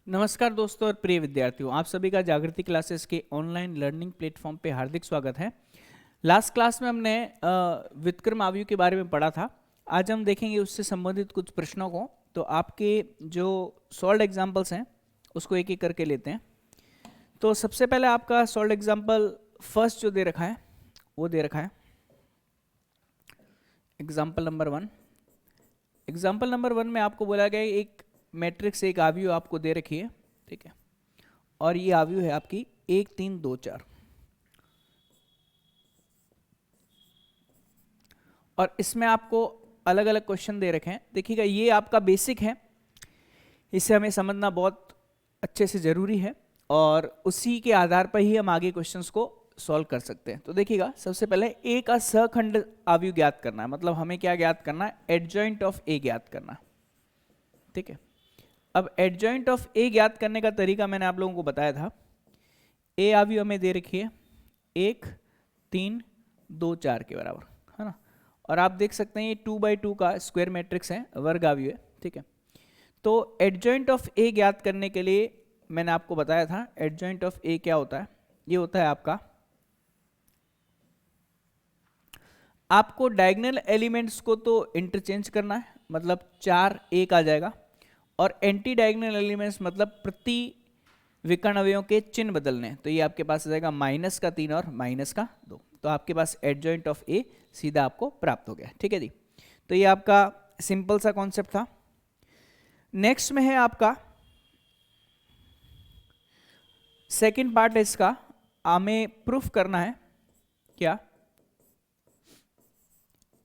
नमस्कार दोस्तों और प्रिय विद्यार्थियों, आप सभी का जागृति क्लासेस के ऑनलाइन लर्निंग प्लेटफॉर्म पे हार्दिक स्वागत है। लास्ट क्लास में हमने व्युत्क्रम आव्यूह के बारे में पढ़ा था। आज हम देखेंगे उससे संबंधित कुछ प्रश्नों को। तो आपके जो सॉल्व्ड एग्जांपल्स हैं उसको एक एक करके लेते हैं। तो सबसे पहले आपका सॉल्व्ड एग्जांपल फर्स्ट जो दे रखा है वो दे रखा है एग्जाम्पल नंबर 1। एग्जाम्पल नंबर 1 में आपको बोला गया एक मैट्रिक्स एक आव्यूह आपको दे रखी है, ठीक है, और ये आव्यूह है आपकी 1 3 2 4। और इसमें आपको अलग अलग क्वेश्चन दे रखे हैं। देखिएगा, ये आपका बेसिक है, इसे हमें समझना बहुत अच्छे से ज़रूरी है और उसी के आधार पर ही हम आगे क्वेश्चंस को सॉल्व कर सकते हैं। तो देखिएगा, सबसे पहले ए का सहखंड आव्यूह ज्ञात करना है, मतलब हमें क्या ज्ञात करना है, एडजॉइंट ऑफ ए ज्ञात करना है, ठीक है। अब एडजॉइंट ऑफ ए ज्ञात करने का तरीका मैंने आप लोगों को बताया था। ए आव्यूह हमें दे रखी है 1 3 2 4 के बराबर, है ना। और आप देख सकते हैं ये 2x2 का स्क्वायर मैट्रिक्स है, वर्ग आव्यूह है, ठीक है। तो एडजॉइंट ऑफ ए ज्ञात करने के लिए मैंने आपको बताया था एडजॉइंट ऑफ ए क्या होता है। ये होता है आपको डायगोनल एलिमेंट्स को तो इंटरचेंज करना है, मतलब 4 एक आ जाएगा, और एंटी डायगोनल एलिमेंट्स मतलब प्रति विकर्ण अवयवों के चिन्ह बदलने। तो ये आपके पास आ जाएगा -3 और -2। तो आपके पास एडजॉइंट ऑफ ए सीधा आपको प्राप्त हो गया, ठीक है जी। तो ये आपका सिंपल सा कॉन्सेप्ट था। नेक्स्ट में है आपका सेकंड पार्ट है इसका, हमें प्रूफ करना है क्या,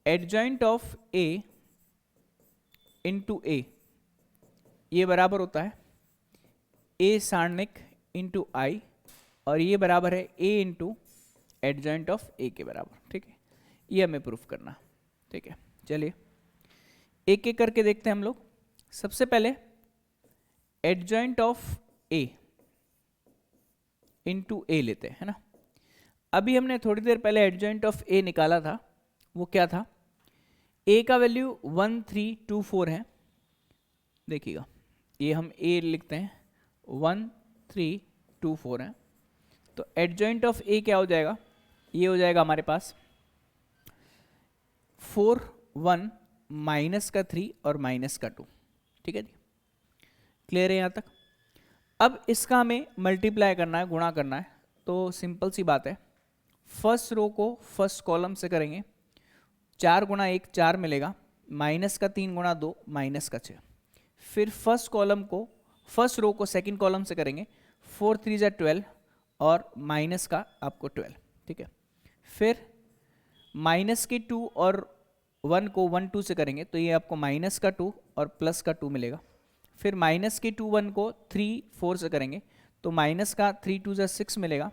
एडजॉइंट ऑफ ए इंटू ए ये बराबर होता है ए सारणिक इंटू आई, और ये बराबर है ए इंटू एडजॉइंट ऑफ ए के बराबर, ठीक है। ये हमें प्रूफ करना, ठीक है। चलिए एक एक करके देखते हैं हम लोग। सबसे पहले एडजॉइंट ऑफ ए इंटू ए लेते हैं, है ना। अभी हमने थोड़ी देर पहले एडजॉइंट ऑफ ए निकाला था, वो क्या था, ए का वैल्यू 1 3 2 4 है। देखिएगा, ये हम ए लिखते हैं 1 3 2 4 है। तो एडजॉइंट ऑफ ए क्या हो जाएगा, ये हो जाएगा हमारे पास 4 1 -3 और -2, ठीक है जी। क्लियर है यहाँ तक। अब इसका हमें मल्टीप्लाई करना है, गुणा करना है। तो सिंपल सी बात है, फर्स्ट रो को फर्स्ट कॉलम से करेंगे, 4 गुणा 1 4 मिलेगा, -3 गुणा 2 -6। फिर फर्स्ट कॉलम को फर्स्ट रो को सेकंड कॉलम से करेंगे, 4 3 = 12 और माइनस का आपको 12, ठीक है। फिर -2 और 1 को 1 2 से करेंगे, तो ये आपको -2 और +2 मिलेगा। फिर -2 1 को 3 4 से करेंगे, तो -3 2 = 6 मिलेगा,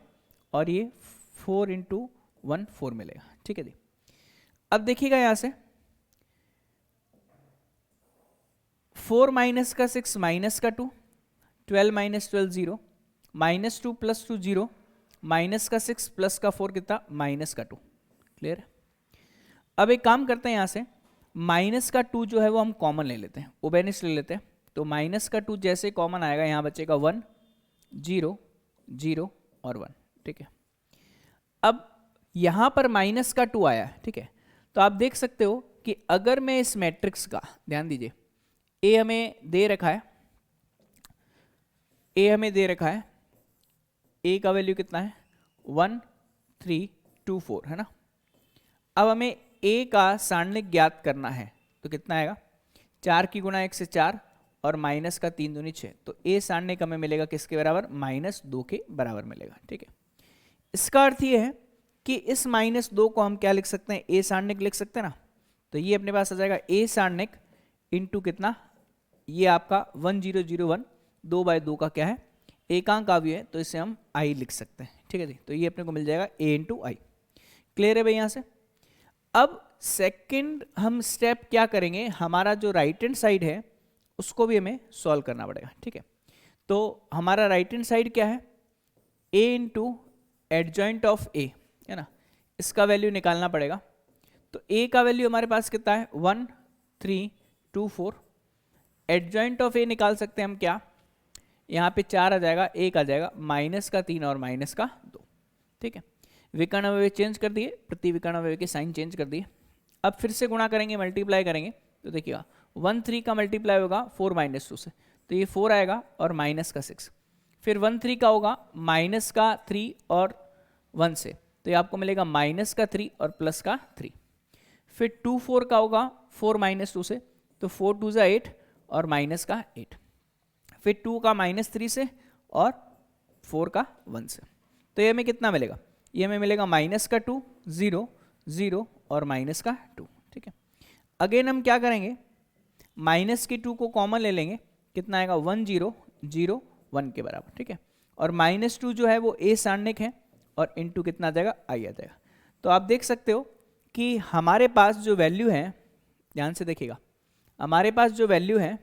और ये 4 × 1 4 मिलेगा, ठीक है जी। अब देखिएगा यहाँ से 4 - 6 -2, 12 - 12 0, -2 + 2 0, -6 + 4 कितना, -2। क्लियर है। अब एक काम करते हैं, यहाँ से -2 जो है वो हम कॉमन ले लेते हैं, उभयनिष्ठ ले लेते हैं। तो -2 जैसे कॉमन आएगा, यहाँ बचेगा 1 0 0 और 1, ठीक है। अब यहाँ पर -2 आया है, ठीक है। तो आप देख सकते हो कि अगर मैं इस मैट्रिक्स का, ध्यान दीजिए, ए हमें दे रखा है, ए का वैल्यू कितना है 1 3 2 4, है ना। अब हमें ए का सारणिक ज्ञात करना है, तो कितना आएगा, 4 की गुणा 1 से 4 और -3 दूनी 6। तो ए सारणिक हमें मिलेगा किसके बराबर, -2 के बराबर मिलेगा, ठीक है। इसका अर्थ ये है कि इस -2 को हम क्या लिख सकते हैं, ए सारणिक लिख सकते हैं ना। तो ये अपने पास आ जाएगा ए सारणिक इंटू कितना, ये आपका 1 0 0 1 2/2 का क्या है, एकांक आव्यूह है, तो इसे हम आई लिख सकते हैं, ठीक है जी। तो ये अपने को मिल जाएगा ए इंटू आई। क्लियर है भाई यहाँ से। अब सेकंड हम स्टेप क्या करेंगे, हमारा जो राइट हैंड साइड है उसको भी हमें सॉल्व करना पड़ेगा, ठीक है। तो हमारा राइट हैंड साइड क्या है, ए इंटू एडजॉइंट ऑफ ए, है ना, इसका वैल्यू निकालना पड़ेगा। तो ए का वैल्यू हमारे पास कितना है 1 3 2 4। एडजॉइंट ऑफ ए निकाल सकते हैं हम क्या, यहाँ पे 4 आ जाएगा, 1 आ जाएगा, -3 और -2, ठीक है। विकर्ण अवयव चेंज कर दिए, प्रति विकर्ण अवयव के साइन चेंज कर दिए। अब फिर से गुणा करेंगे, मल्टीप्लाई करेंगे, तो देखिएगा 1 3 का मल्टीप्लाई होगा 4 -2 से, तो ये 4 आएगा और -6। फिर 1 3 का होगा -3 और 1 से, तो ये आपको मिलेगा -3 और +3। फिर 2 4 का होगा 4 -2 से, तो 4 2 = 8 और -8। फिर 2 का -3 से और 4 का 1 से, तो ये हमें कितना मिलेगा, ये हमें मिलेगा -2 0 0 और -2, ठीक है। अगेन हम क्या करेंगे, -2 को कॉमन ले लेंगे, कितना आएगा 1 0 0 1 के बराबर, ठीक है। और -2 जो है वो ए सारणिक है और इनटू कितना आ जाएगा, आई आ जाएगा। तो आप देख सकते हो कि हमारे पास जो वैल्यू है, ध्यान से देखिएगा, हमारे पास जो वैल्यू है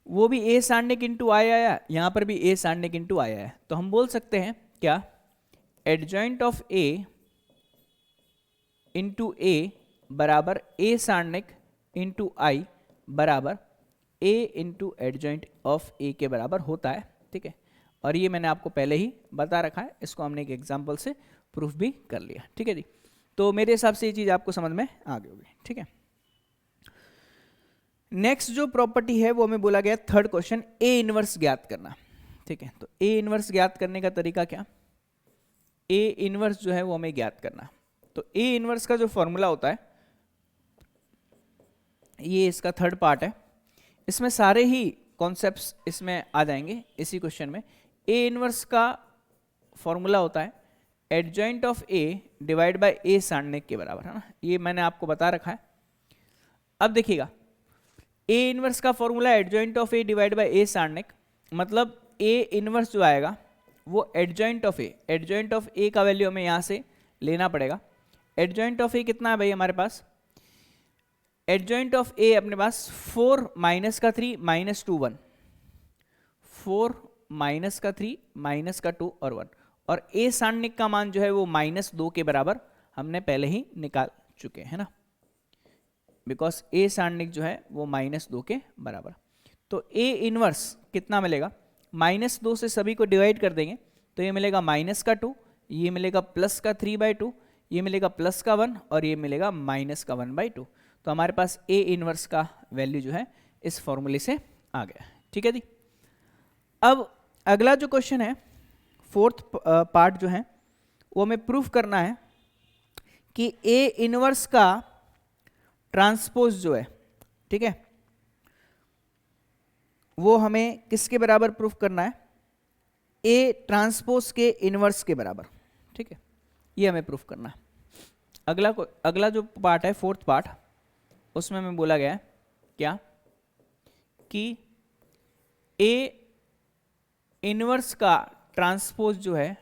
वो भी ए सारणिक इंटू आई आया, यहाँ पर भी ए सारणिक इंटू आई आया। तो हम बोल सकते हैं क्या, एडजॉइंट ऑफ ए इंटू ए बराबर ए सारणिक इंटू आई बराबर ए इंटू एडजॉइंट ऑफ ए के बराबर होता है, ठीक है। और ये मैंने आपको पहले ही बता रखा है, इसको हमने एक एग्जाम्पल से प्रूफ भी कर लिया, ठीक है जी। तो मेरे हिसाब से ये चीज़ आपको समझ में आ गई होगी, ठीक है। नेक्स्ट जो प्रॉपर्टी है वो हमें बोला गया थर्ड क्वेश्चन, ए इनवर्स ज्ञात करना, ठीक है। तो ए इनवर्स ज्ञात करने का तरीका क्या, ए इनवर्स जो है वो हमें ज्ञात करना। तो ए इनवर्स का जो फॉर्मूला होता है, ये इसका थर्ड पार्ट है, इसमें सारे ही कॉन्सेप्ट्स इसमें आ जाएंगे इसी क्वेश्चन में। ए इनवर्स का फॉर्मूला होता है adjoint of A divide by A सारणिक के बराबर, है ना, ये मैंने आपको बता रखा है। अब देखिएगा, ए इनवर्स का formula adjoint of A divide by A सारणिक, मतलब ए इनवर्स जो आएगा वो adjoint of A, adjoint of A का वैल्यू हमें यहाँ से लेना पड़ेगा। एडजॉइंट ऑफ ए कितना है भाई हमारे पास, एडजॉइंट ऑफ ए अपने पास 4 - 3 -2 1, 4 - 3 -2 और 1, और ए सारणिक का मान जो है वो -2 के बराबर हमने पहले ही निकाल चुके हैं ना, बिकॉज ए सारणिक जो है वो -2 के बराबर। तो ए इनवर्स कितना मिलेगा, -2 से सभी को डिवाइड कर देंगे, तो ये मिलेगा -2, ये मिलेगा +3/2, ये मिलेगा +1 और ये मिलेगा -1/2। तो हमारे पास ए इनवर्स का वैल्यू जो है इस फॉर्मूले से आ गया, ठीक है जी। अब अगला जो क्वेश्चन है, फोर्थ पार्ट जो है वो हमें प्रूफ करना है कि ए इनवर्स का ट्रांसपोज जो है, ठीक है, वो हमें किसके बराबर प्रूफ करना है, ए ट्रांसपोज के इनवर्स के बराबर, ठीक है, ये हमें प्रूफ करना है। अगला जो पार्ट है फोर्थ पार्ट, उसमें हमें बोला गया है क्या कि ए इनवर्स का ट्रांसपोज जो है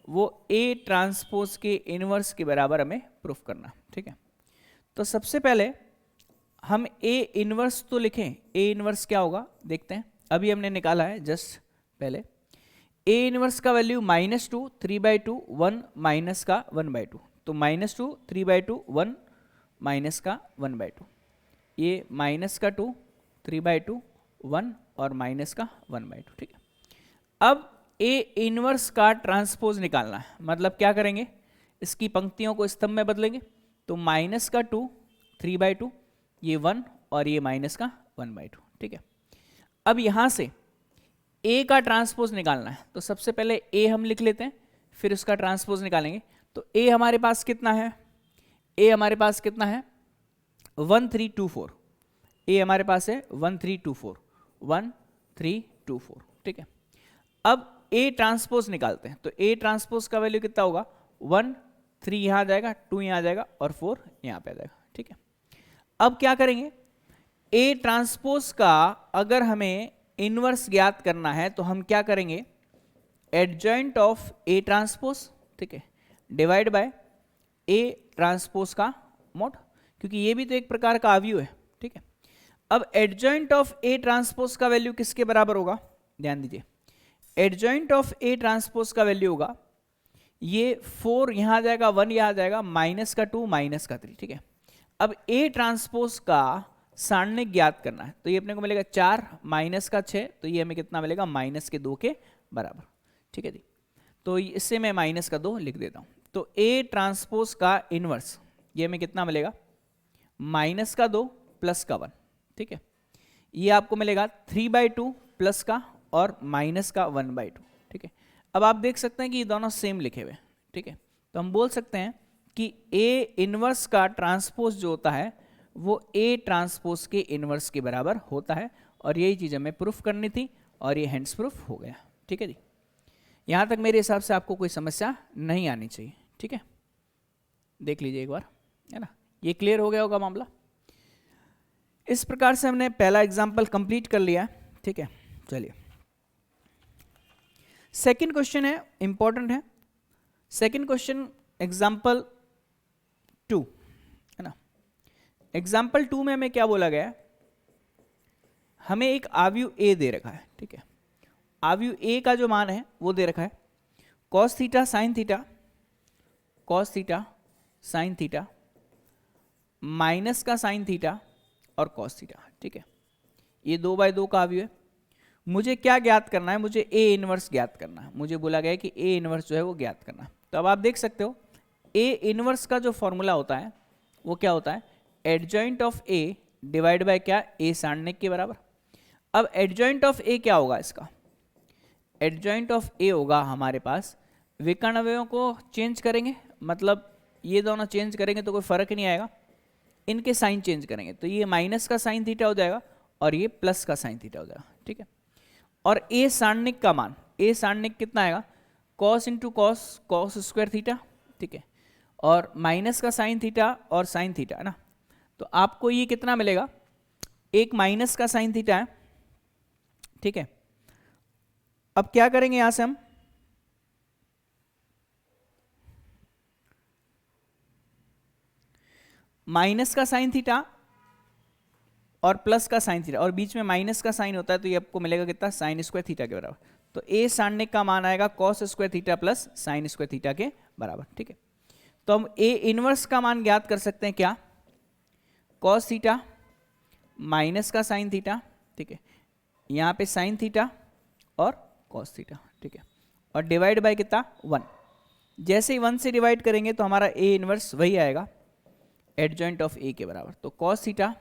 वो ए ट्रांसपोज के इनवर्स के बराबर हमें प्रूफ करना, ठीक है। तो सबसे पहले हम ए इनवर्स तो लिखें, ए इनवर्स क्या होगा देखते हैं, अभी हमने निकाला है जस्ट पहले। ए इनवर्स का वैल्यू -2 3/2 1 -1/2, तो -2 3/2 1 -1/2, ये -2 3/2 1 और -1/2, ठीक है। अब ए इनवर्स का ट्रांसपोज निकालना है, मतलब क्या करेंगे, इसकी पंक्तियों को स्तंभ में बदलेंगे, तो -2 3/2, ये 1 और ये -1/2, ठीक है। अब यहां से ए का ट्रांसपोज निकालना है, तो सबसे पहले ए हम लिख लेते हैं, फिर उसका ट्रांसपोज निकालेंगे। तो ए हमारे पास कितना है, ए हमारे पास कितना है 1 3 2 4, ए हमारे पास है 1 3 2 4 1 3 2 4, ठीक है। अब ए ट्रांसपोज निकालते हैं, तो ए ट्रांसपोज का वैल्यू कितना होगा 1 3 यहाँ आ जाएगा, 2 यहाँ आ जाएगा और 4 यहाँ पे आ जाएगा, ठीक है। अब क्या करेंगे, ए ट्रांसपोज का अगर हमें इनवर्स ज्ञात करना है तो हम क्या करेंगे, एडजॉइंट ऑफ ए ट्रांसपोज, ठीक है, डिवाइड बाय ए ट्रांसपोज का मोड, क्योंकि ये भी तो एक प्रकार का अवयव है, ठीक है। अब एडजॉइंट ऑफ ए ट्रांसपोज का वैल्यू किसके बराबर होगा, ध्यान दीजिए, एडजॉइंट ऑफ ए ट्रांसपोज का वैल्यू होगा, ये 4 यहां आ जाएगा, 1 यहां आ जाएगा, -2 -3, ठीक है। अब ए ट्रांसपोज का सारणिक ज्ञात करना है। तो ये अपने को मिलेगा 4 माइनस का 6, तो ये हमें कितना मिलेगा माइनस के 2 के बराबर। ठीक है जी, तो इससे मैं माइनस का 2 लिख देता हूँ। तो A ट्रांसपोज का इनवर्स ये हमें कितना मिलेगा माइनस का 2 प्लस का 1। ठीक है, ये आपको मिलेगा 3/2 प्लस का और माइनस का 1/2। ठीक है, अब आप देख सकते हैं कि ये दोनों सेम लिखे हुए। ठीक है, तो हम बोल सकते हैं कि A इनवर्स का ट्रांसपोज जो होता है वो A ट्रांसपोज के इनवर्स के बराबर होता है, और यही चीज़ हमें प्रूफ करनी थी और ये हैंड्स प्रूफ हो गया। ठीक है जी, यहाँ तक मेरे हिसाब से आपको कोई समस्या नहीं आनी चाहिए। ठीक है, देख लीजिए एक बार, है ना, ये क्लियर हो गया होगा मामला। इस प्रकार से हमने पहला एग्जाम्पल कंप्लीट कर लिया। ठीक है, चलिए सेकंड क्वेश्चन है, इंपॉर्टेंट है। सेकंड क्वेश्चन एग्जाम्पल 2, है ना। एग्जाम्पल 2 में हमें क्या बोला गया है, हमें एक आव्यूह A दे रखा है। ठीक है, आव्यूह A का जो मान है वो दे रखा है cos theta sine theta, cos theta sine theta, minus का साइन थीटा और cos थीटा। ठीक है, ये 2/2 का आव्यूह है। मुझे क्या ज्ञात करना है, मुझे A इनवर्स ज्ञात करना है। मुझे बोला गया है कि A इनवर्स जो है वो ज्ञात करना है। तो अब आप देख सकते हो A इनवर्स का जो फॉर्मूला होता है वो क्या होता है, adjoint of A divide by क्या, A सारणिक के बराबर। अब एडजॉइंट ऑफ A क्या होगा, इसका एडजॉइंट ऑफ A होगा हमारे पास विकर्ण अवयवों को चेंज करेंगे, मतलब ये दोनों चेंज करेंगे तो कोई फर्क नहीं आएगा, इनके साइन चेंज करेंगे तो ये माइनस का साइन थीटा हो जाएगा और ये प्लस का साइन थीटा हो जाएगा। ठीक है, और A सारणिक का मान, A सारणिक कितना आएगा, cos into cos, cos square theta. ठीक है, और माइनस का साइन थीटा और साइन थीटा, है ना। तो आपको ये कितना मिलेगा, एक माइनस का साइन थीटा है। ठीक है, अब क्या करेंगे यहां से हम, माइनस का साइन थीटा और प्लस का साइन थीटा, और बीच में माइनस का साइन होता है तो ये आपको मिलेगा कितना, साइन स्क्वायर थीटा के बराबर। तो A सारणिक का मान आएगा cos square theta plus sine square theta के बराबर। ठीक है, तो हम A इनवर्स का मान ज्ञात कर सकते हैं क्या, cos थीटा माइनस का साइन थीटा। ठीक है, यहाँ पे साइन थीटा और cos थीटा। ठीक है, और डिवाइड बाय कितना, 1। जैसे ही 1 से डिवाइड करेंगे तो हमारा A इनवर्स वही आएगा एडजॉइंट ऑफ A के बराबर। तो cos थीटा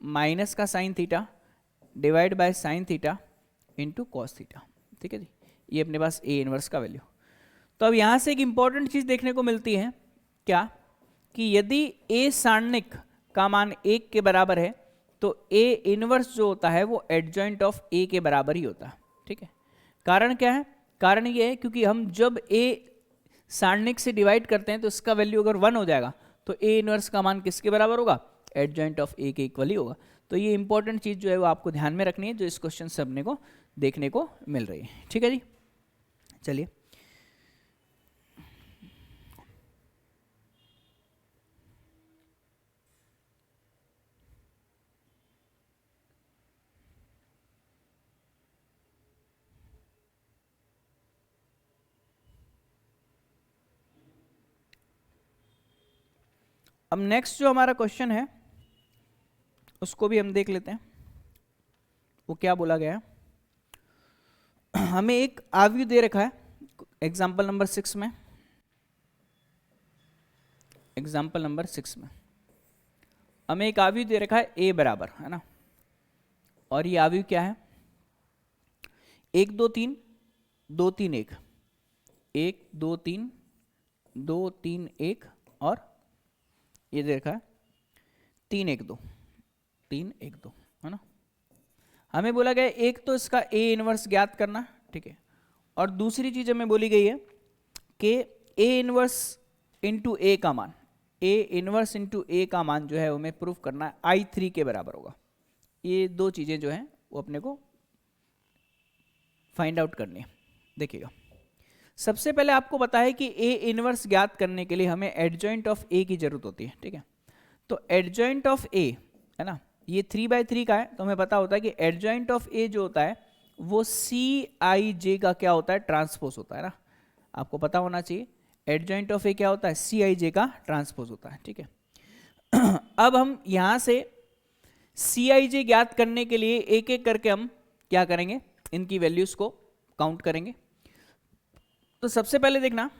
माइनस का sine theta divide by sine theta into cos theta. ठीक है जी, ये अपने पास A इनवर्स का वैल्यू। तो अब यहाँ से एक इंपॉर्टेंट चीज़ देखने को मिलती है क्या, कि यदि A सारणिक का मान 1 के बराबर है तो A इनवर्स जो होता है वो एडजॉइंट ऑफ A के बराबर ही होता है। ठीक है, कारण क्या है, कारण ये है क्योंकि हम जब A सारणिक से डिवाइड करते हैं तो इसका वैल्यू अगर 1 हो जाएगा तो A इनवर्स का मान किसके बराबर होगा, एडजॉइंट ऑफ A के इक्वल ही होगा। तो ये इंपॉर्टेंट चीज़ जो है वो आपको ध्यान में रखनी है, जो इस क्वेश्चन से अपने को देखने को मिल रही है। ठीक है जी, चलिए अब नेक्स्ट जो हमारा क्वेश्चन है उसको भी हम देख लेते हैं, वो क्या बोला गया है। हमें एक आव्यूह दे रखा है एग्जाम्पल नंबर 6 में, एग्जाम्पल नंबर 6 में हमें एक आव्यूह दे रखा है A बराबर, है ना, और ये आव्यूह क्या है, 1 2 3 2 3 1, 1 2 3 2 3 1, और ये दे रखा है 3 1 2 3 1 2, है ना। हमें बोला गया एक तो इसका A इनवर्स ज्ञात करना। ठीक है, और दूसरी चीज हमें बोली गई है कि A इनवर्स इंटू A का मान, A इनवर्स इंटू A का मान जो है हमें प्रूफ करना है I3 के बराबर होगा। ये दो चीजें जो हैं वो अपने को फाइंड आउट करनी है। देखिएगा, सबसे पहले आपको पता है कि A इनवर्स ज्ञात करने के लिए हमें एडजॉइंट ऑफ A की जरूरत होती है। ठीक है, तो एडजॉइंट ऑफ A, है ना, ये 3/3 का है, तो हमें पता होता है कि एडजॉइंट ऑफ A जो होता है वो Cij का क्या होता है, ट्रांसपोज होता है ना, आपको पता होना चाहिए। एडजॉइंट ऑफ A क्या होता है, Cij का ट्रांसपोज होता है। ठीक है, अब हम यहां से Cij ज्ञात करने के लिए एक एक करके हम क्या करेंगे, इनकी वैल्यूज को काउंट करेंगे। तो सबसे पहले देखना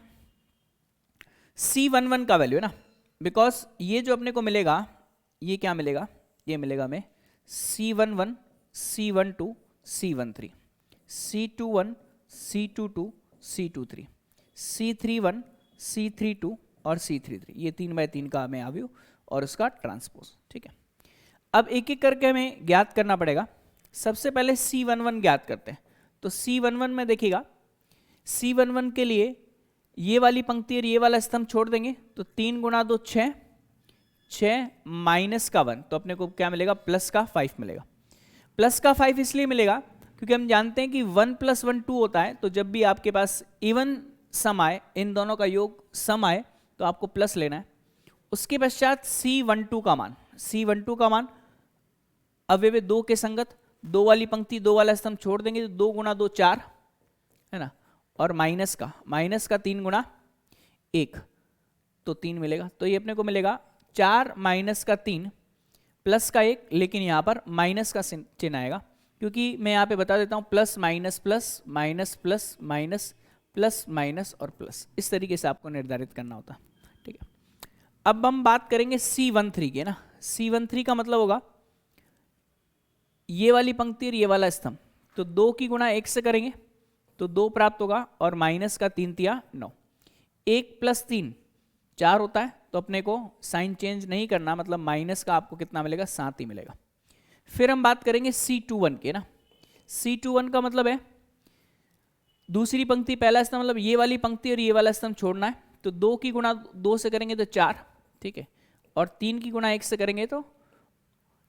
C11 का वैल्यू है ना, बिकॉज ये जो अपने को मिलेगा ये क्या मिलेगा, ये मिलेगा हमें C11, C12, C13, C21, C22, C23, C31, C32 और C33, ये 3x3 का हमें अवयव और उसका ट्रांसपोज। ठीक है, अब एक एक करके हमें ज्ञात करना पड़ेगा। सबसे पहले C11 ज्ञात करते हैं। तो C11 में देखिएगा, C11 के लिए ये वाली पंक्ति और ये वाला स्तंभ छोड़ देंगे तो 3 गुणा 2 6, 6 माइनस का 1, तो अपने को क्या मिलेगा, प्लस का 5 मिलेगा। प्लस का 5 इसलिए मिलेगा क्योंकि हम जानते हैं कि 1 + 1 2 होता है, तो जब भी आपके पास इवन सम आए, इन दोनों का योग सम आए, तो आपको प्लस लेना है। उसके पश्चात C12 का मान, C12 का मान अवयव 2 के संगत, 2 वाली पंक्ति 2 वाला स्तंभ छोड़ देंगे तो 2 गुणा 2 4 है ना, और माइनस का 3 गुणा 1 तो 3 मिलेगा। तो ये अपने को मिलेगा 4 माइनस का 3 प्लस का 1, लेकिन यहाँ पर माइनस का चिन्ह आएगा क्योंकि मैं यहाँ पे बता देता हूँ plus minus plus minus plus minus plus minus और प्लस, इस तरीके से आपको निर्धारित करना होता है। ठीक है, अब हम बात करेंगे C13 की ना। C13 का मतलब होगा ये वाली पंक्ति और ये वाला स्तंभ, तो 2 की गुणा 1 से करेंगे तो 2 प्राप्त होगा और माइनस का 3 तिया 9, 1 + 3 4 होता है, तो अपने को साइन चेंज नहीं करना, मतलब माइनस का आपको कितना मिलेगा, 7 ही मिलेगा। फिर हम बात करेंगे C21 के ना। C21 का मतलब है दूसरी पंक्ति पहला स्तंभ, मतलब ये वाली पंक्ति और ये वाला स्तंभ छोड़ना है, तो 2 की गुणा 2 से करेंगे तो 4, ठीक है, और 3 की गुणा 1 से करेंगे तो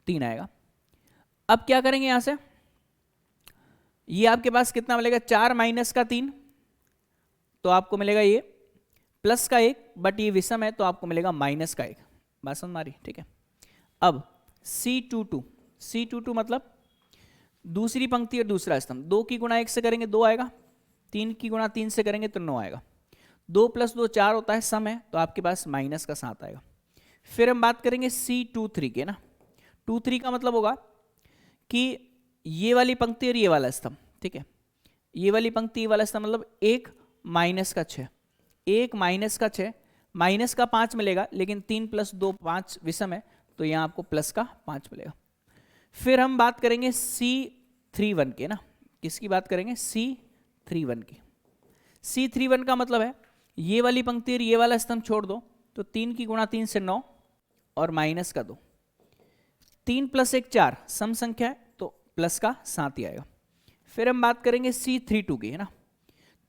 3 आएगा। अब क्या करेंगे यहां से, ये आपके पास कितना मिलेगा, 4 माइनस का 3, तो आपको मिलेगा ये प्लस का 1, बट ये विषम है तो आपको मिलेगा माइनस का 1। बात समझ मारी, ठीक है। अब C22 मतलब दूसरी पंक्ति और दूसरा स्तंभ, 2 की गुणा 1 से करेंगे 2 आएगा, 3 की गुणा 3 से करेंगे तो 9 आएगा, 2 + 2 4 होता है, सम है, तो आपके पास माइनस का 7 आएगा। फिर हम बात करेंगे C23 के ना। 23 का मतलब होगा कि ये वाली पंक्ति और ये वाला स्तंभ, ठीक है, ये वाली पंक्ति ये वाला स्तंभ, मतलब 1 माइनस का 6, 1 माइनस का 6, माइनस का 5 मिलेगा, लेकिन 3 + 2 5 विषम है, तो यहाँ आपको प्लस का 5 मिलेगा। फिर हम बात करेंगे C31 के ना। किसकी बात करेंगे, C31 की। C31 का मतलब है ये वाली पंक्ति और ये वाला स्तंभ छोड़ दो, तो 3 की गुणा 3 से 9 और माइनस का 2, 3 + 1 4 सम संख्या है, तो प्लस का 7 ही आएगा। फिर हम बात करेंगे C32 की है ना।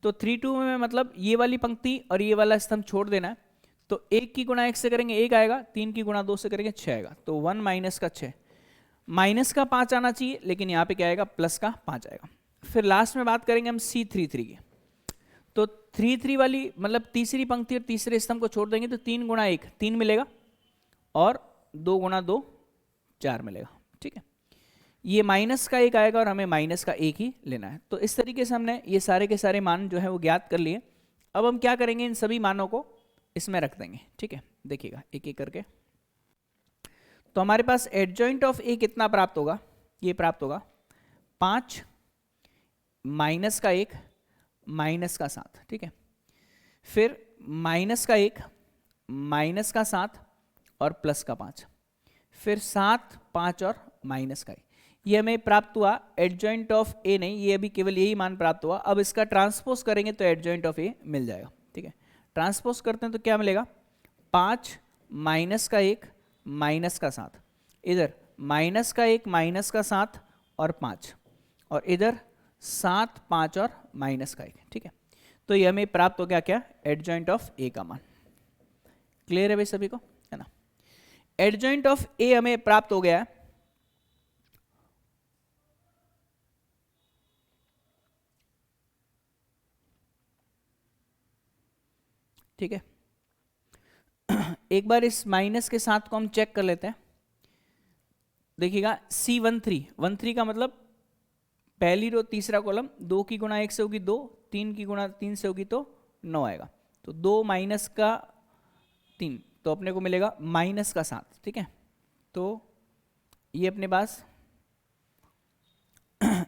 तो 32 में मतलब ये वाली पंक्ति और ये वाला स्तंभ छोड़ देना है, तो 1 की गुणा 1 से करेंगे 1 आएगा, 3 की गुणा 2 से करेंगे 6 आएगा, तो 1 माइनस का 6, माइनस का 5 आना चाहिए, लेकिन यहाँ पे क्या आएगा, प्लस का 5 आएगा। फिर लास्ट में बात करेंगे हम C33 की। तो 33 वाली मतलब तीसरी पंक्ति और तीसरे स्तंभ को छोड़ देंगे तो 3 गुणा 1 3 मिलेगा और 2 गुणा 2 4 मिलेगा, ठीक है। ये माइनस का 1 आएगा और हमें माइनस का 1 ही लेना है। तो इस तरीके से हमने ये सारे के सारे मान जो है वो ज्ञात कर लिए। अब हम क्या करेंगे, इन सभी मानों को इसमें रख देंगे, ठीक है। देखिएगा एक एक करके। तो हमारे पास एडजॉइंट ऑफ ए कितना प्राप्त होगा, ये प्राप्त होगा 5 माइनस का 1 माइनस का 7, ठीक है। फिर माइनस का 1 माइनस का 7 और प्लस का 5, फिर 7 5 और माइनस का 1, ये हमें प्राप्त हुआ। एडजॉइंट ऑफ ए नहीं, ये अभी केवल यही मान प्राप्त हुआ। अब इसका ट्रांसपोज करेंगे तो एडजॉइंट ऑफ ए मिल जाएगा, ठीक है। ट्रांसपोज करते हैं तो क्या मिलेगा, 5 माइनस का 1 माइनस का 7, इधर माइनस का 1 माइनस का 7 और 5, और इधर 7 5 और माइनस का 1, ठीक है। तो ये हमें प्राप्त हो गया क्या, एडजॉइंट ऑफ ए का मान। क्लियर है भाई सभी को, है ना। एडजॉइंट ऑफ ए हमें प्राप्त हो गया है, ठीक है। एक बार इस माइनस के साथ को हम चेक कर लेते हैं। देखिएगा C13 का मतलब पहली रो तीसरा कॉलम, 2 की गुणा 1 से होगी 2, 3 की गुणा 3 से होगी तो 9 आएगा, तो 2 माइनस का 3, तो अपने को मिलेगा माइनस का 7, ठीक है। तो ये अपने पास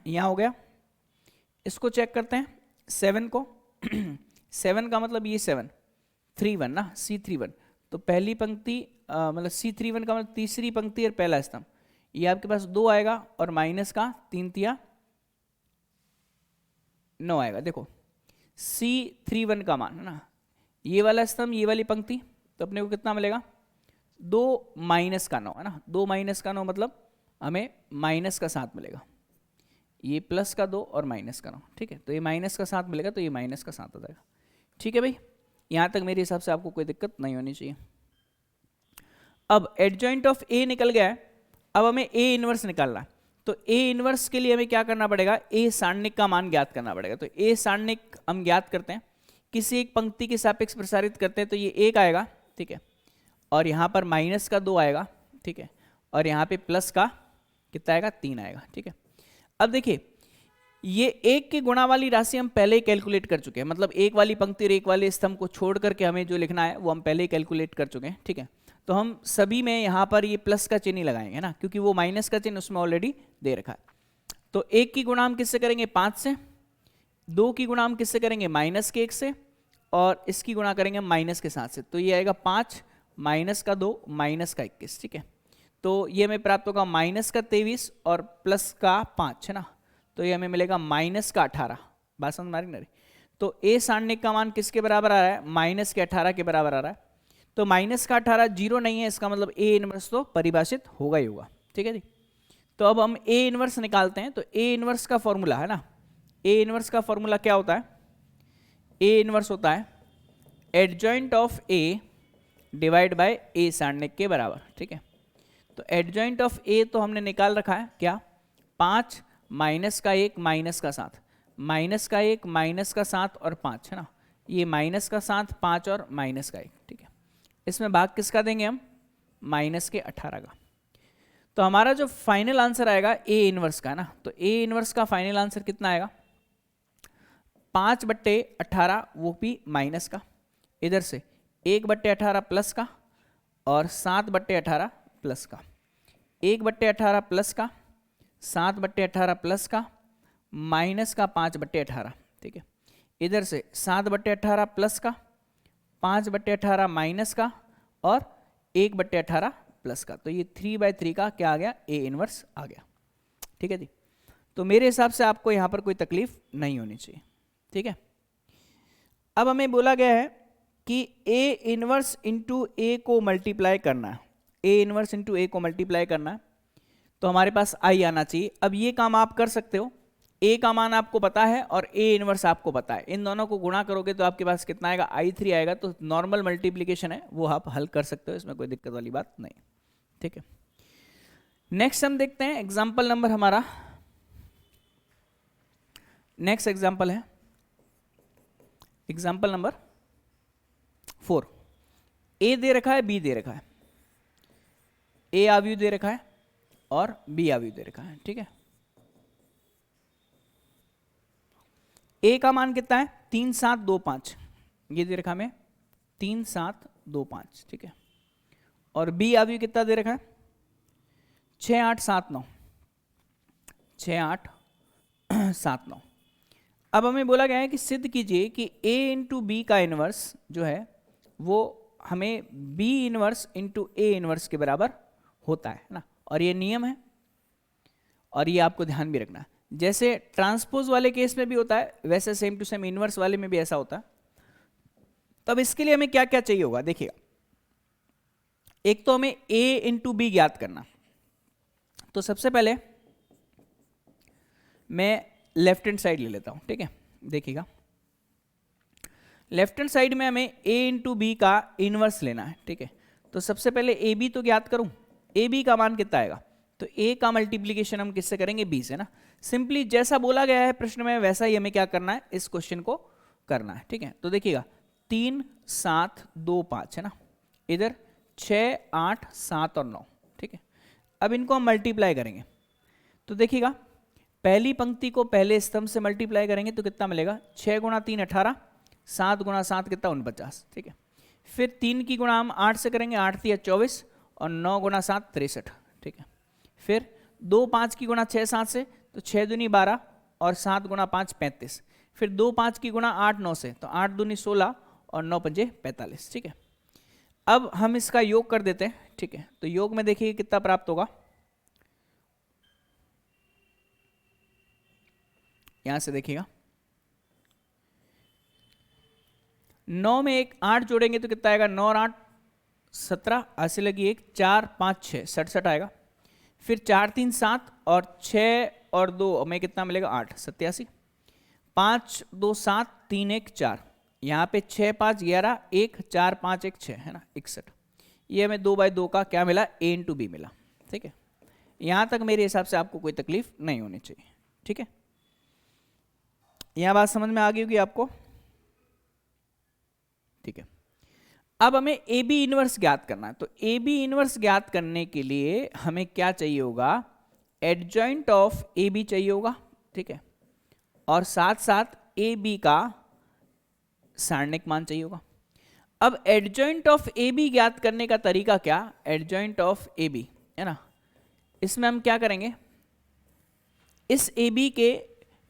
यहाँ हो गया। इसको चेक करते हैं 7 को 7 का मतलब ये 7 3 1 ना, C31। तो पहली पंक्ति मतलब C31 का मतलब तीसरी पंक्ति और पहला स्तंभ, ये आपके पास 2 आएगा और माइनस का 3 तिया 9 आएगा। देखो C31 का मान है ना, ये वाला स्तंभ ये वाली पंक्ति, तो अपने को कितना मिलेगा 2 माइनस का 9 है ना, 2 माइनस का 9 मतलब हमें माइनस का 7 मिलेगा। ये प्लस का 2 और माइनस का 9, ठीक है। तो ये माइनस का 7 मिलेगा, तो ये माइनस का 7 आ जाएगा। ठीक है भाई, यहाँ तक मेरे हिसाब से आपको कोई दिक्कत नहीं होनी चाहिए। अब एडजॉइंट ऑफ ए निकल गया है, अब हमें ए इनवर्स निकालना है। तो ए इनवर्स के लिए हमें क्या करना पड़ेगा, ए सारणिक का मान ज्ञात करना पड़ेगा। तो ए सारणिक हम ज्ञात करते हैं, किसी एक पंक्ति के सापेक्ष प्रसारित करते हैं, तो ये 1 आएगा, ठीक है, और यहाँ पर माइनस का 2 आएगा, ठीक है, और यहाँ पे प्लस का कितना आएगा 3 आएगा, ठीक है। अब देखिए ये 1 की गुणा वाली राशि हम पहले ही कैलकुलेट कर चुके हैं, मतलब एक वाली पंक्ति और एक वाले स्तंभ को छोड़ करके हमें जो लिखना है वो हम पहले ही कैलकुलेट कर चुके हैं, ठीक है। तो हम सभी में यहाँ पर ये प्लस का चिन्ह लगाएंगे ना, क्योंकि वो माइनस का चिन्ह उसमें ऑलरेडी दे रखा है। तो 1 की गुणा हम किससे करेंगे 5 से, 2 की गुणा हम किससे करेंगे माइनस के 1 से, और इसकी गुणा करेंगे माइनस के 7 से। तो ये आएगा 5 माइनस का 2 माइनस का 21, ठीक है। तो ये हमें प्राप्त होगा माइनस का 23 और प्लस का 5 है ना, तो ये हमें मिलेगा माइनस का 18। बात समझ में आ रही ना? तो ए सारणिक का मान किसके बराबर आ रहा है, माइनस के 18 के बराबर आ रहा है। तो माइनस का 18 जीरो नहीं है, इसका मतलब ए इनवर्स तो परिभाषित होगा ही होगा, ठीक है जी। तो अब हम ए इनवर्स निकालते हैं। तो ए इनवर्स का फॉर्मूला है ना, ए इनवर्स का फॉर्मूला क्या होता है, ए इनवर्स होता है adjoint of A divide by A सारणिक के बराबर, ठीक है। तो एडजॉइंट ऑफ ए तो हमने निकाल रखा है क्या, 5 माइनस का 1 माइनस का 7, माइनस का 1 माइनस का 7 और 5 है ना, ये माइनस का 7 5 और माइनस का 1, ठीक है। इसमें भाग किसका देंगे हम, माइनस के 18 का। तो हमारा जो फाइनल आंसर आएगा ए इनवर्स का ना, तो ए इनवर्स का फाइनल आंसर कितना आएगा 5/18, वो भी माइनस का, इधर से 1/18 प्लस का, और 7/18 प्लस का, 1/18 प्लस का, 7/18 प्लस का, माइनस का 5/18, ठीक है। इधर से 7/18 प्लस का, 5/18 माइनस का, और 1/18 प्लस का। तो ये 3/3 का क्या आ गया, ए इनवर्स आ गया, ठीक है जी। तो मेरे हिसाब से आपको यहाँ पर कोई तकलीफ नहीं होनी चाहिए, ठीक है। अब हमें बोला गया है कि ए इनवर्स इंटू ए को मल्टीप्लाई करना है, ए इनवर्स इंटू ए को मल्टीप्लाई करना है, तो हमारे पास आई आना चाहिए। अब ये काम आप कर सकते हो, ए का मान आपको पता है और ए इनवर्स आपको पता है, इन दोनों को गुणा करोगे तो आपके पास कितना आएगा I3 आएगा। तो नॉर्मल मल्टीप्लिकेशन है वो आप हल कर सकते हो, इसमें कोई दिक्कत वाली बात नहीं, ठीक है। नेक्स्ट हम देखते हैं एग्जाम्पल नंबर, हमारा नेक्स्ट एग्जाम्पल है एग्जाम्पल नंबर 4। ए दे रखा है, बी दे रखा है, ए आव्यूह दे रखा है और बी आव्यूह दे रखा है, ठीक है। ए का मान कितना है 3 7 2 5, ये दे रखा हमें 3 7 2 5, ठीक है। और बी आव्यूह कितना दे रखा है 6 8 7 9, 6 8 7 9। अब हमें बोला गया है कि सिद्ध कीजिए कि a इंटू बी का इनवर्स जो है वो हमें b inverse into A inverse के बराबर होता है ना, और ये नियम है और ये आपको ध्यान भी रखना है। जैसे ट्रांसपोज वाले केस में भी होता है, वैसे सेम टू सेम इनवर्स वाले में भी ऐसा होता है। तब इसके लिए हमें क्या क्या चाहिए होगा, देखिएगा, एक तो हमें a इंटू बी ज्ञात करना। तो सबसे पहले मैं लेफ्ट हैंड साइड ले लेता हूं, ठीक है। देखिएगा, लेफ्ट हैंड साइड में हमें a इंटू बी का इनवर्स लेना है, ठीक है। तो सबसे पहले ए बी तो ज्ञात करूं, ए बी का मान कितना आएगा, तो a का मल्टीप्लीकेशन हम किससे करेंगे b से ना। सिंपली जैसा बोला गया है प्रश्न में वैसा ही हमें क्या करना है, इस क्वेश्चन को करना है, ठीक है। तो देखिएगा 3 7 2 5 है ना, इधर 6 8 7 और 9, ठीक है। अब इनको हम मल्टीप्लाई करेंगे, तो देखिएगा पहली पंक्ति को पहले स्तंभ से मल्टीप्लाई करेंगे तो कितना मिलेगा 6 गुणा 3 18, 7 गुणा 7 कितना 49, ठीक है। फिर 3 की गुणा हम 8 से करेंगे, 8 3 24 और 9 गुणा 7 63, ठीक है। फिर 2 5 की गुणा 6 7 से, तो 6 दूनी 12 और 7 गुणा 5 35। फिर 2 5 की गुणा 8 9 से, तो 8 दूनी 16 और 9 पंजे 45। ठीक है, अब हम इसका योग कर देते हैं। ठीक है, तो योग में देखिए कितना प्राप्त होगा। यहां से देखिएगा, 9 में एक 8 जोड़ेंगे तो कितना आएगा, 9 और 8 17, ऐसे लगी एक 4 5 6 67 आएगा। फिर 4 3 7 और 6 और 2 में कितना मिलेगा, 8 87। 5 2 7 3 1 4, यहाँ पे 6 5 11 1 4 5 1 6 है ना, 61। ये हमें 2/2 का क्या मिला, a इंटू बी मिला। ठीक है, यहाँ तक मेरे हिसाब से आपको कोई तकलीफ नहीं होनी चाहिए। ठीक है, यहाँ बात समझ में आ गई होगी आपको। ठीक है, अब हमें ए बी इनवर्स ज्ञात करना है। तो ए बी इनवर्स ज्ञात करने के लिए हमें क्या चाहिए होगा, एडजॉइंट ऑफ ए बी चाहिए होगा। ठीक है, और साथ साथ ए बी का सारणिक मान चाहिए होगा। अब एडजॉइंट ऑफ ए बी ज्ञात करने का तरीका क्या, एडजॉइंट ऑफ ए बी है ना, इसमें हम क्या करेंगे, इस ए बी के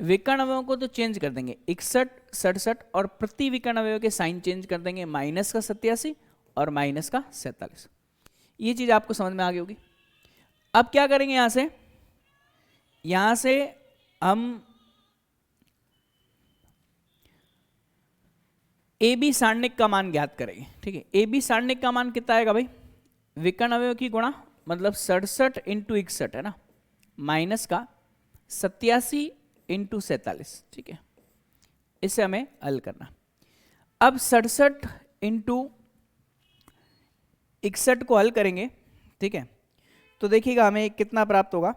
विकर्ण अवयवों को तो चेंज कर देंगे, 61 67, और प्रति विकर्ण अवयव के साइन चेंज कर देंगे, माइनस का 87 और माइनस का 47। ये चीज आपको समझ में आ गई होगी। अब क्या करेंगे, यहां से हम ए बी सारणिक का मान ज्ञात करेंगे। ठीक है, ए बी सारणिक का मान कितना आएगा भाई, विकर्ण अवयव की गुणा मतलब 67 इंटू 61 है ना, माइनस का 87 इंटू 47। ठीक है, इसे हमें हल करना। अब 67 इंटू 61 को हल करेंगे। ठीक है, तो देखिएगा हमें कितना प्राप्त होगा,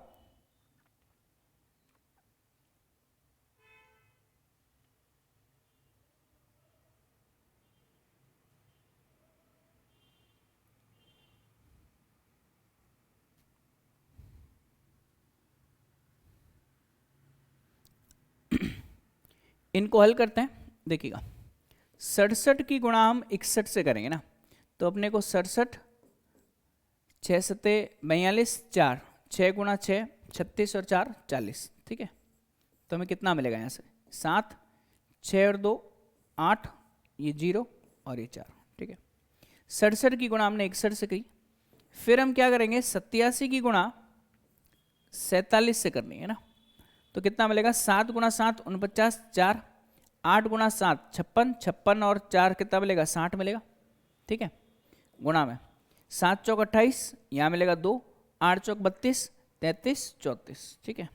इनको हल करते हैं। देखिएगा 67 की गुणा हम 61 से करेंगे ना, तो अपने को 67 6 7 42 4, 6 गुणा 6 36 और 4 40। ठीक है, तो हमें कितना मिलेगा, यहाँ से 7 6 और 2 8, ये 0 और ये 4। ठीक है, 67 की गुणा हमने 61 से की। फिर हम क्या करेंगे, 87 की गुणा 47 से करनी है ना, तो कितना मिलेगा, 7 गुणा 7 49 4, 8 गुणा 7 56, 56 और 4 कितना मिलेगा, 60 मिलेगा। ठीक है, गुणा में 7 चौक 28, यहाँ मिलेगा 2, 8 चौक 32 33 34। ठीक है,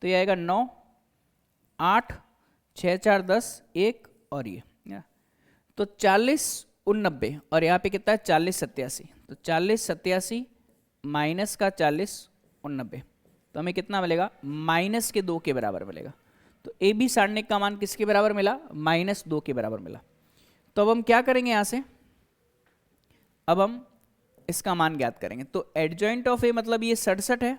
तो ये आएगा 9 8 6 4 10 1 और ये, तो 40 89 और यहाँ पे कितना है 40 87, तो 40 87 माइनस का 40 89, तो हमें कितना मिलेगा, माइनस के 2 के बराबर मिलेगा। तो ए बी सारणिक का मान किसके बराबर मिला, -2 के बराबर मिला। तो अब हम क्या करेंगे, यहां से अब हम इसका मान ज्ञात करेंगे। तो एडजॉइंट ऑफ ए मतलब ये 67 है,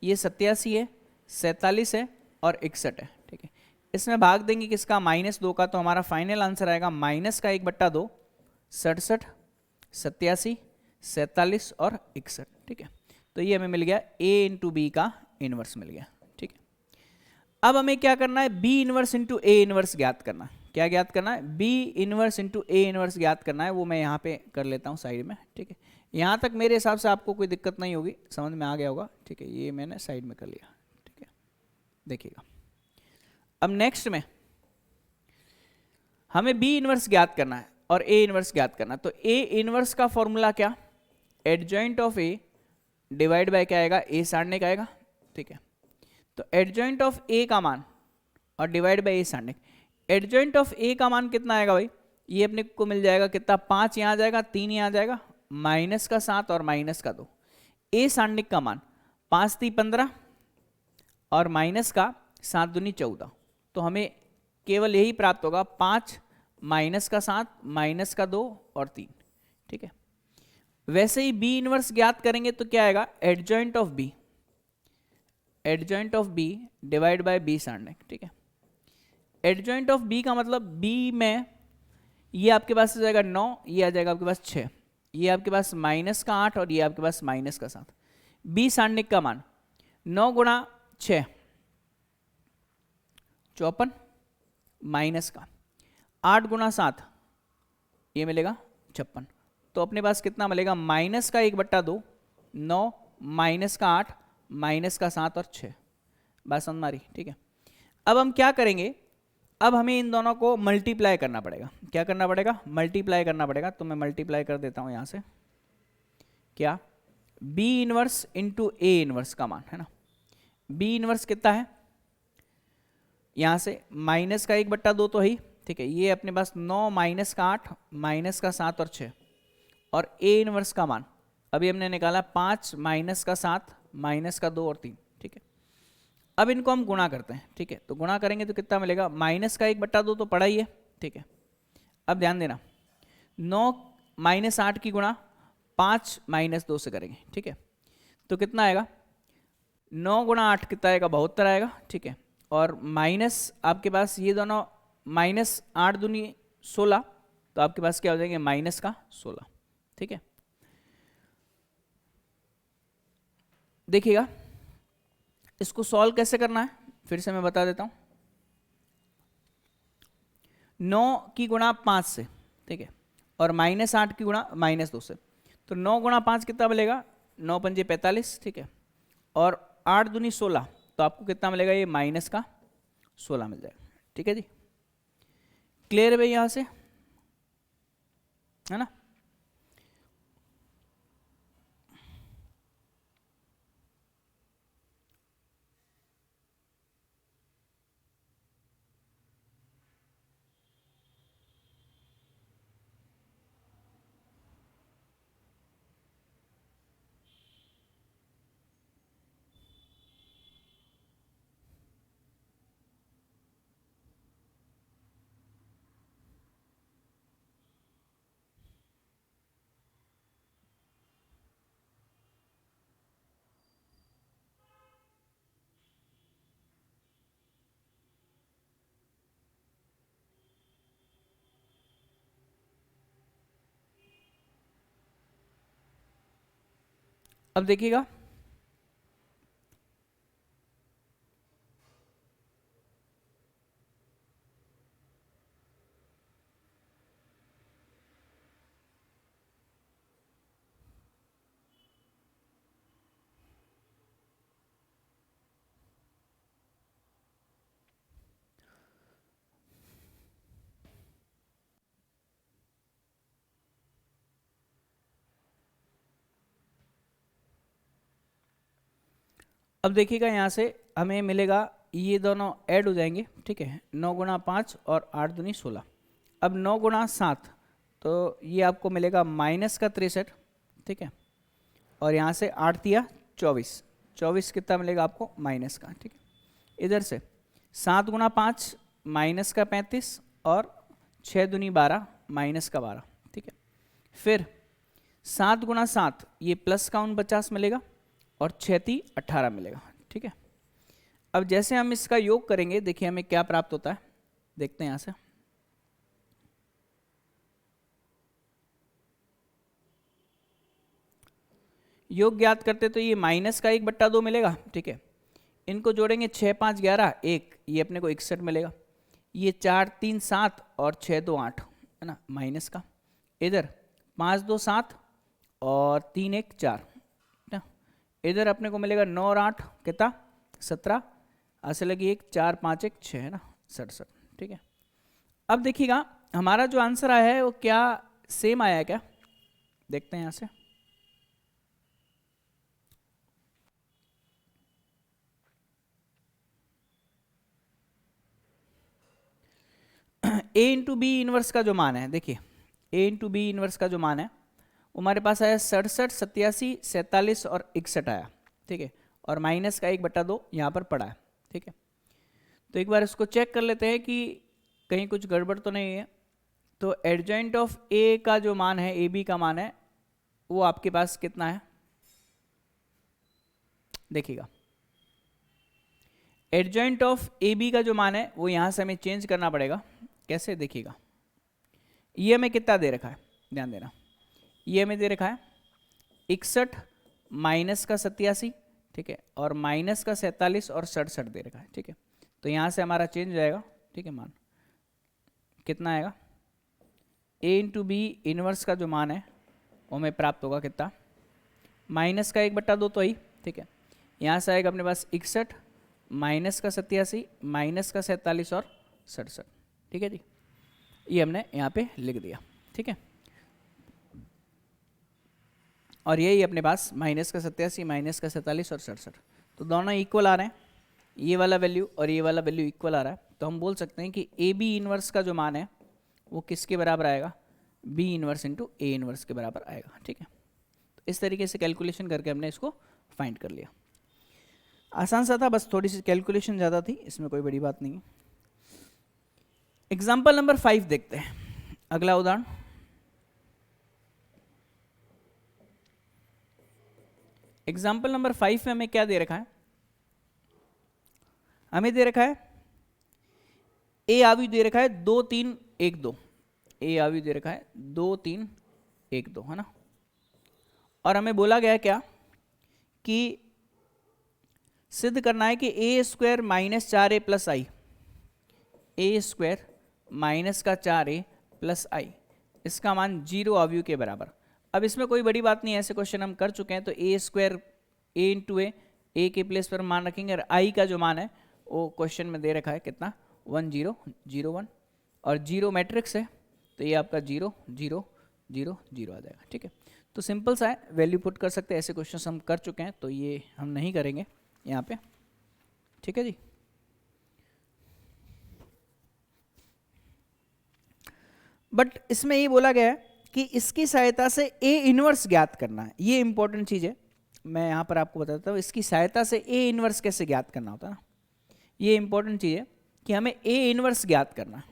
ये 87 है, 47 है और 61 है। ठीक है, इसमें भाग देंगे किसका, -2 का, तो हमारा फाइनल आंसर आएगा -1/2 67 87 47 और 61। ठीक है, तो ये हमें मिल गया a इंटू बी का इनवर्स मिल गया। ठीक है, अब हमें क्या करना है, b inverse into A inverse ज्ञात करना है। क्या ज्ञात करना है, b inverse into A inverse ज्ञात करना है, वो मैं यहाँ पे कर लेता हूँ साइड में। ठीक है, यहाँ तक मेरे हिसाब से आपको कोई दिक्कत नहीं होगी, समझ में आ गया होगा। ठीक है, ये मैंने साइड में कर लिया। ठीक है, देखिएगा अब नेक्स्ट में हमें b इनवर्स ज्ञात करना है और a इनवर्स ज्ञात करना है। तो a इनवर्स का फॉर्मूला क्या, adjoint of a divide by क्या आएगा, a सारणिक आएगा। ठीक है, तो एडजॉइंट ऑफ a का मान और डिवाइड बाय a सारणिक। एडजॉइंट ऑफ a का मान कितना आएगा भाई, ये अपने को मिल जाएगा कितना, 5 यहाँ आ जाएगा, 3 यहाँ आ जाएगा, माइनस का 7 और माइनस का 2। a सारणिक का मान 5 3 15 और माइनस का 7 दूनी 14, तो हमें केवल यही प्राप्त होगा, 5 माइनस का 7 माइनस का 2 और 3। ठीक है, वैसे ही b इनवर्स ज्ञात करेंगे तो क्या आएगा, adjoint of b, adjoint of b divide by b सारणिक। ठीक है, एडजॉइंट ऑफ b का मतलब b में ये आपके पास आ जाएगा 9, ये आ जाएगा आपके पास 6, ये आपके पास -8 और ये आपके पास -7। b सारणिक का मान 9 गुणा 6 54 माइनस का 8 गुणा 7 ये मिलेगा 56। तो अपने पास कितना मिलेगा, माइनस का 1/2, 9 माइनस का 8 माइनस का 7 और 6। बात समझ मारी, ठीक है। अब हम क्या करेंगे, अब हमें इन दोनों को मल्टीप्लाई करना पड़ेगा। क्या करना पड़ेगा, मल्टीप्लाई करना पड़ेगा। तो मैं मल्टीप्लाई कर देता हूं यहां से, क्या, B inverse into A inverse का मान है ना। B इनवर्स कितना है, यहां से माइनस का 1/2 तो ही, ठीक है। ये अपने पास 9 माइनस का 8 माइनस का 7 और 6, और A इनवर्स का मान अभी हमने निकाला 5 माइनस का 7 माइनस का 2 और 3, ठीक है। अब इनको हम गुणा करते हैं, ठीक है। तो गुणा करेंगे तो कितना मिलेगा, माइनस का 1/2 तो पड़ा ही है, ठीक है। अब ध्यान देना, 9 माइनस 8 की गुणा 5 माइनस 2 से करेंगे, ठीक है। तो कितना आएगा, 9 गुणा 8 कितना आएगा, 72 आएगा, ठीक है। और माइनस आपके पास ये दोनों माइनस 8 दूनी 16, तो आपके पास क्या हो जाएंगे, माइनस का 16, ठीक है। देखिएगा इसको सॉल्व कैसे करना है, फिर से मैं बता देता हूं। 9 की गुणा 5 से, ठीक है, और माइनस 8 की गुणा माइनस 2 से। तो 9 गुणा 5 कितना मिलेगा, 9 पंजे 45, ठीक है। और 8 दूनी 16, तो आपको कितना मिलेगा, ये माइनस का 16 मिल जाएगा, ठीक है जी। क्लियर है भाई यहां से, है ना। अब देखिएगा, अब देखिएगा यहाँ से हमें मिलेगा, ये दोनों ऐड हो जाएंगे, ठीक है। 9 गुणा 5 और 8 दूनी 16। अब 9 गुणा 7, तो ये आपको मिलेगा माइनस का 63, ठीक है। और यहाँ से 8 दिया 24, 24 कितना मिलेगा आपको, माइनस का, ठीक है। इधर से 7 गुणा 5 माइनस का 35 और 6 दूनी 12 माइनस का 12, ठीक है। फिर 7 गुणा 7 ये प्लस का 49 मिलेगा और 6 18 मिलेगा, ठीक है। अब जैसे हम इसका योग करेंगे, देखिए हमें क्या प्राप्त होता है, देखते हैं यहां से। योग ज्ञात करते तो ये माइनस का 1/2 मिलेगा, ठीक है। इनको जोड़ेंगे 6 5 11 1, ये अपने को 61 मिलेगा। ये 4 3 7 और 6 2 8, है ना, माइनस का। इधर 5 2 7 और 3 1 4, ना। इधर अपने को मिलेगा 9 और 8 कितना, 17, असल लगी 1 4 5 1 6, है ना, 67, ठीक है। अब देखिएगा हमारा जो आंसर आया है वो क्या सेम आया है क्या, देखते हैं यहां से। ए इंटू बी इनवर्स का जो मान है, देखिए ए इंटू बी इनवर्स का जो मान है वो हमारे पास आया 67 87 47 और 61 आया, ठीक है। और माइनस का 1/2 यहाँ पर पड़ा है, ठीक है। तो एक बार इसको चेक कर लेते हैं कि कहीं कुछ गड़बड़ तो नहीं है। तो एडजॉइंट ऑफ ए का जो मान है, ए बी का मान है, वो आपके पास कितना है, देखिएगा। एडजॉइंट ऑफ ए बी का जो मान है वो यहाँ से हमें चेंज करना पड़ेगा। कैसे, देखिएगा। ये हमें कितना दे रखा है, ध्यान देना। ये हमें दे रखा है 61 माइनस का 87, ठीक है, और माइनस का 47 और 67 दे रखा है। ठीक है, तो यहाँ से हमारा चेंज हो जाएगा। ठीक है, मान कितना आएगा, ए इंटू बी इनवर्स का जो मान है वो हमें प्राप्त होगा कितना, माइनस का 1/2 तो ही। ठीक है, यहाँ से आएगा अपने पास 61 माइनस का 87 माइनस का 47 और 67। ठीक है जी, ये हमने यहाँ पे लिख दिया। ठीक है, और यही अपने पास माइनस का 87 माइनस का 47 और 67, तो दोनों इक्वल आ रहे हैं, ये वाला वैल्यू और ये वाला वैल्यू इक्वल आ रहा है। तो हम बोल सकते हैं कि ए बी इनवर्स का जो मान है वो किसके बराबर आएगा, B inverse into A inverse के बराबर आएगा। ठीक है, तो इस तरीके से कैलकुलेशन करके हमने इसको फाइंड कर लिया। आसान सा था, बस थोड़ी सी कैलकुलेशन ज़्यादा थी, इसमें कोई बड़ी बात नहीं है। एग्जाम्पल नंबर 5 देखते हैं, अगला उदाहरण। एग्जाम्पल नंबर 5 में हमें क्या दे रखा है, हमें दे रखा है ए आव्यूह दे रखा है 2 3 1 2, ए आव्यूह दे रखा है 2 3 1 2, है ना। और हमें बोला गया क्या कि सिद्ध करना है कि ए स्क्वायर माइनस 4a प्लस आई, ए स्क्वायर माइनस का 4a प्लस आई, इसका मान 0 आव्यूह के बराबर। अब इसमें कोई बड़ी बात नहीं है, ऐसे क्वेश्चन हम कर चुके हैं। तो ए स्क्वायर ए इंटू ए के प्लेस पर मान रखेंगे, और आई का जो मान है वो क्वेश्चन में दे रखा है कितना, 1 0 0 1, और 0 मैट्रिक्स है, तो ये आपका 0 0 0 0 आ जाएगा। ठीक है, तो सिंपल सा है, वैल्यू पुट कर सकते हैं, ऐसे क्वेश्चन हम कर चुके हैं, तो ये हम नहीं करेंगे यहाँ पे। ठीक है जी, बट इसमें ये बोला गया है कि इसकी सहायता से ए इनवर्स ज्ञात करना है, ये इंपॉर्टेंट चीज है। मैं यहाँ पर आपको बताता हूँ इसकी सहायता से ए इनवर्स कैसे ज्ञात करना होता है ना, ये इंपॉर्टेंट चीज है कि हमें ए इनवर्स ज्ञात करना है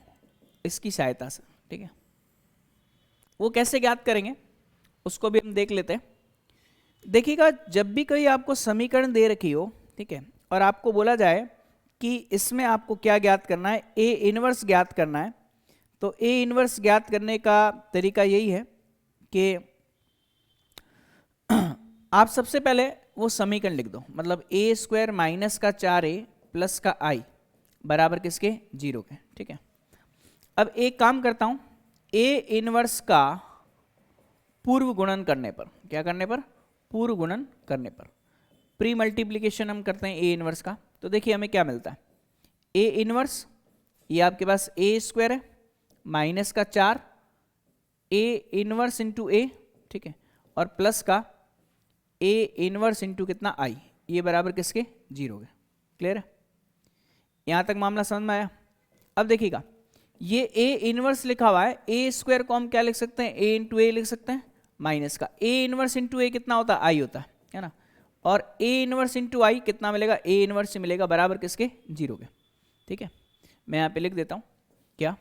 इसकी सहायता से। ठीक है, वो कैसे ज्ञात करेंगे उसको भी हम देख लेते हैं। देखिएगा, जब भी कोई आपको समीकरण दे रखी हो, ठीक है, और आपको बोला जाए कि इसमें आपको क्या ज्ञात करना है, ए इनवर्स ज्ञात करना है, तो ए इनवर्स ज्ञात करने का तरीका यही है कि आप सबसे पहले वो समीकरण लिख दो, मतलब ए स्क्वायर माइनस का 4a प्लस का आई बराबर किसके, 0 के। ठीक है, अब एक काम करता हूं, ए इनवर्स का पूर्व गुणन करने पर, क्या करने पर, पूर्व गुणन करने पर, प्री मल्टीप्लीकेशन हम करते हैं ए इनवर्स का। तो देखिए हमें क्या मिलता है, ए इनवर्स, ये आपके पास ए स्क्वायर है माइनस का 4 ए इनवर्स इंटू ए, ठीक है, और प्लस का ए इनवर्स इंटू कितना आई, ये बराबर किसके, 0 के। क्लियर है, यहां तक मामला समझ में आया। अब देखिएगा, ये ए इनवर्स लिखा हुआ है, ए स्क्वायर को हम क्या लिख सकते हैं, ए इंटू ए लिख सकते हैं, माइनस का ए इनवर्स इंटू ए कितना होता है, आई होता है ना, और ए इनवर्स इंटू आई कितना मिलेगा, ए इनवर्स से मिलेगा बराबर किसके, 0 के। ठीक है, मैं यहाँ पे लिख देता हूँ क्या,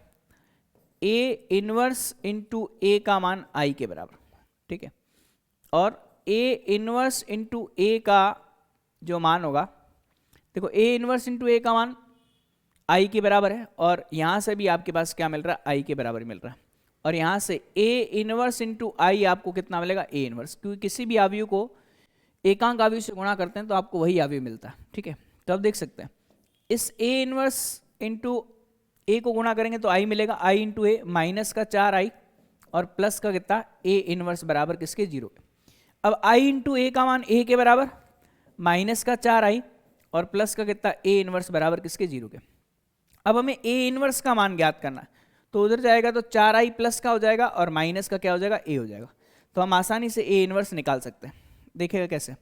ए इनवर्स इंटू ए का मान आई के बराबर। ठीक है, और ए इनवर्स इंटू ए का जो मान होगा, देखो ए इनवर्स इंटू ए का मान आई के बराबर है, और यहां से भी आपके पास क्या मिल रहा है, आई के बराबर ही मिल रहा है, और यहां से ए इनवर्स इंटू आई आपको कितना मिलेगा, ए इनवर्स, क्योंकि किसी भी आव्यूह को एकांक आव्यूह से गुणा करते हैं तो आपको वही आव्यूह मिलता है। ठीक है, तो अब देख सकते हैं इस ए इनवर्स इंटू ए को गुणा करेंगे तो आई मिलेगा, आई इंटू ए माइनस का 4 आई और प्लस का कितना, ए इनवर्स बराबर किसके, 0 के। अब आई इंटू ए का मान ए के बराबर, माइनस का 4 आई और प्लस का कितना, ए इनवर्स बराबर किसके, 0 के। अब हमें ए इनवर्स का मान ज्ञात करना है, तो उधर जाएगा तो 4 आई प्लस का हो जाएगा और माइनस का क्या हो जाएगा, ए हो जाएगा। तो हम आसानी से ए इनवर्स निकाल सकते हैं, देखिएगा कैसे।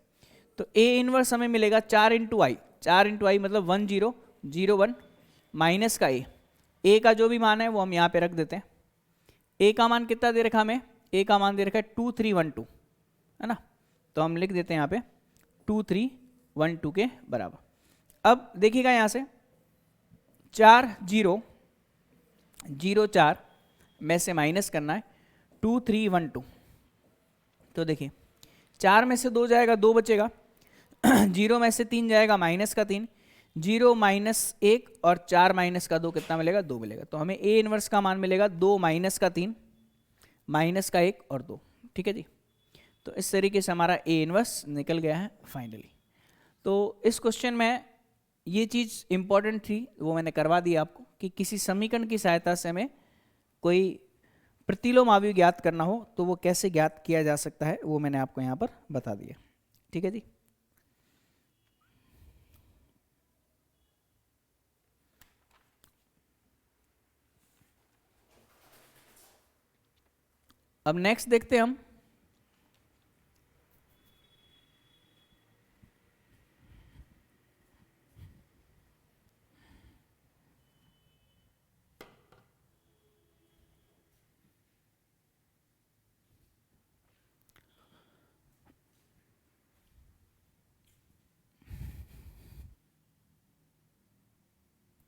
तो ए इनवर्स हमें मिलेगा 4 इंटू आई, 4 इंटू आई मतलब 1 0 0 1 माइनस का ए का जो भी मान है वो हम यहाँ पे रख देते हैं। ए का मान कितना दे रखा हमें, ए का मान दे रखा है 2 3 1 2, है ना, तो हम लिख देते हैं यहाँ पे 2 3 1 2 के बराबर। अब देखिएगा यहाँ से 4 0 0 4 में से माइनस करना है 2 3 1 2, तो देखिए 4 में से 2 जाएगा 2 बचेगा, 0 में से 3 जाएगा माइनस का 3, 0 माइनस 1 और 4 माइनस का 2 कितना मिलेगा, 2 मिलेगा। तो हमें ए इनवर्स का मान मिलेगा 2 माइनस का 3 माइनस का 1 और 2। ठीक है जी, तो इस तरीके से हमारा ए इनवर्स निकल गया है फाइनली। तो इस क्वेश्चन में ये चीज़ इंपॉर्टेंट थी, वो मैंने करवा दी आपको कि किसी समीकरण की सहायता से हमें कोई प्रतिलोम आव्यूह ज्ञात करना हो तो वो कैसे ज्ञात किया जा सकता है, वो मैंने आपको यहाँ पर बता दिया। ठीक है जी। अब नेक्स्ट देखते हैं हम